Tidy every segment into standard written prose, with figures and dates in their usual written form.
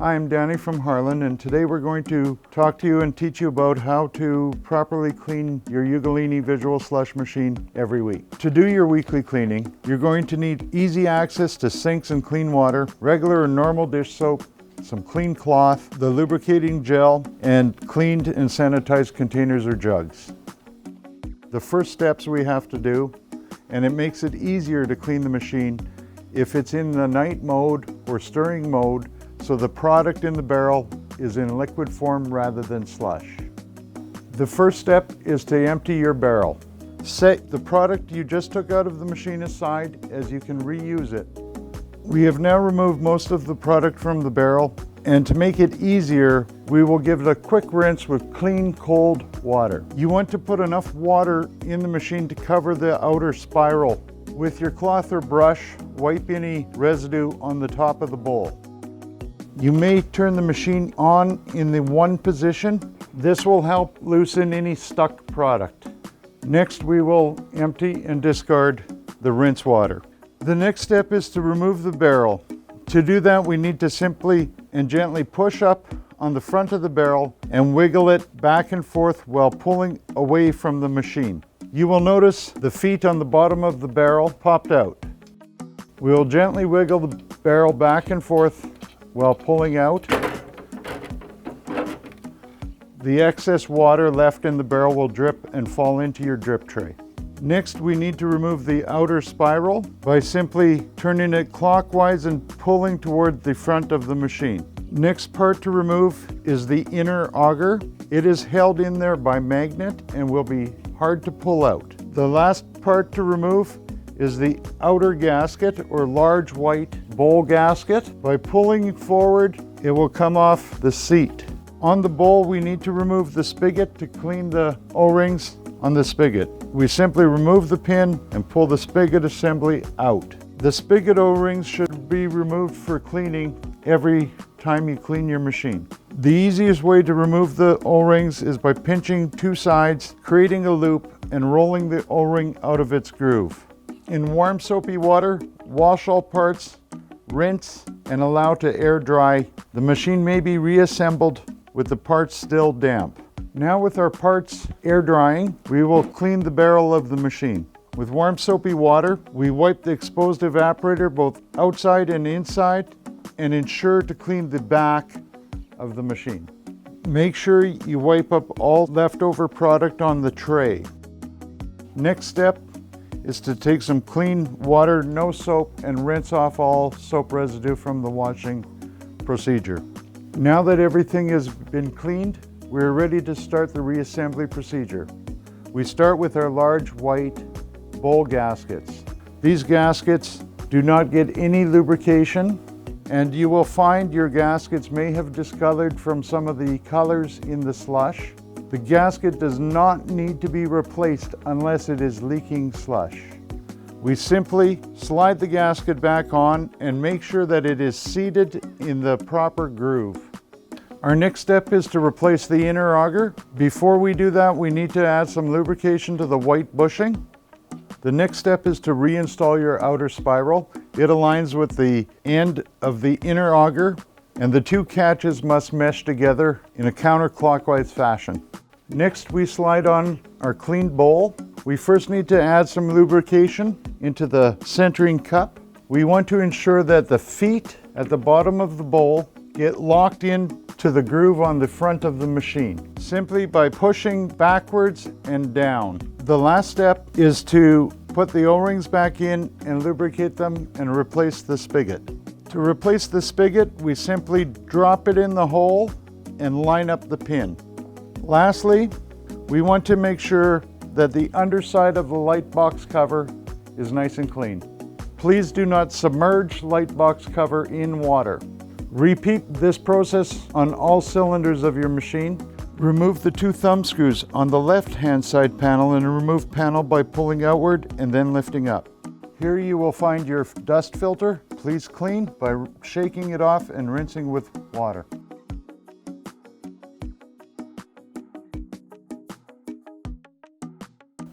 Hi, I'm Danny from Harlan, and today we're going to talk to you and teach you about how to properly clean your Ugolini visual slush machine every week. To do your weekly cleaning, you're going to need easy access to sinks and clean water, regular and normal dish soap, some clean cloth, the lubricating gel, and cleaned and sanitized containers or jugs. The first steps we have to do, and it makes it easier to clean the machine if it's in the night mode or stirring mode, so the product in the barrel is in liquid form rather than slush. The first step is to empty your barrel. Set the product you just took out of the machine aside, as you can reuse it. We have now removed most of the product from the barrel, and to make it easier, we will give it a quick rinse with clean, cold water. You want to put enough water in the machine to cover the outer spiral. With your cloth or brush, wipe any residue on the top of the bowl. You may turn the machine on in the one position. This will help loosen any stuck product. Next, we will empty and discard the rinse water. The next step is to remove the barrel. To do that, we need to simply and gently push up on the front of the barrel and wiggle it back and forth while pulling away from the machine. You will notice the feet on the bottom of the barrel popped out. We will gently wiggle the barrel back and forth while pulling out. The excess water left in the barrel will drip and fall into your drip tray. Next, we need to remove the outer spiral by simply turning it clockwise and pulling toward the front of the machine. Next part to remove is the inner auger. It is held in there by magnet and will be hard to pull out. The last part to remove is the outer gasket or large white bowl gasket. By pulling forward, it will come off the seat. On the bowl, we need to remove the spigot to clean the O-rings on the spigot. We simply remove the pin and pull the spigot assembly out. The spigot O-rings should be removed for cleaning every time you clean your machine. The easiest way to remove the O-rings is by pinching two sides, creating a loop, and rolling the O-ring out of its groove. In warm soapy water, wash all parts, rinse, and allow to air dry. The machine may be reassembled with the parts still damp. Now with our parts air drying, we will clean the barrel of the machine. With warm soapy water, we wipe the exposed evaporator both outside and inside and ensure to clean the back of the machine. Make sure you wipe up all leftover product on the tray. Next step is to take some clean water, no soap, and rinse off all soap residue from the washing procedure. Now that everything has been cleaned, we're ready to start the reassembly procedure. We start with our large white bowl gaskets. These gaskets do not get any lubrication, and you will find your gaskets may have discolored from some of the colors in the slush. The gasket does not need to be replaced unless it is leaking slush. We simply slide the gasket back on and make sure that it is seated in the proper groove. Our next step is to replace the inner auger. Before we do that, we need to add some lubrication to the white bushing. The next step is to reinstall your outer spiral. It aligns with the end of the inner auger, and the two catches must mesh together in a counterclockwise fashion. Next, we slide on our cleaned bowl. We first need to add some lubrication into the centering cup. We want to ensure that the feet at the bottom of the bowl get locked in to the groove on the front of the machine, simply by pushing backwards and down. The last step is to put the O-rings back in and lubricate them and replace the spigot. To replace the spigot, we simply drop it in the hole and line up the pin. Lastly, we want to make sure that the underside of the light box cover is nice and clean. Please do not submerge light box cover in water. Repeat this process on all cylinders of your machine. Remove the two thumb screws on the left-hand side panel and remove panel by pulling outward and then lifting up. Here you will find your dust filter. Please clean by shaking it off and rinsing with water.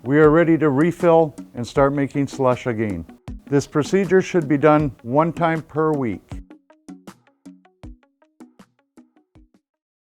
We are ready to refill and start making slush again. This procedure should be done one time per week.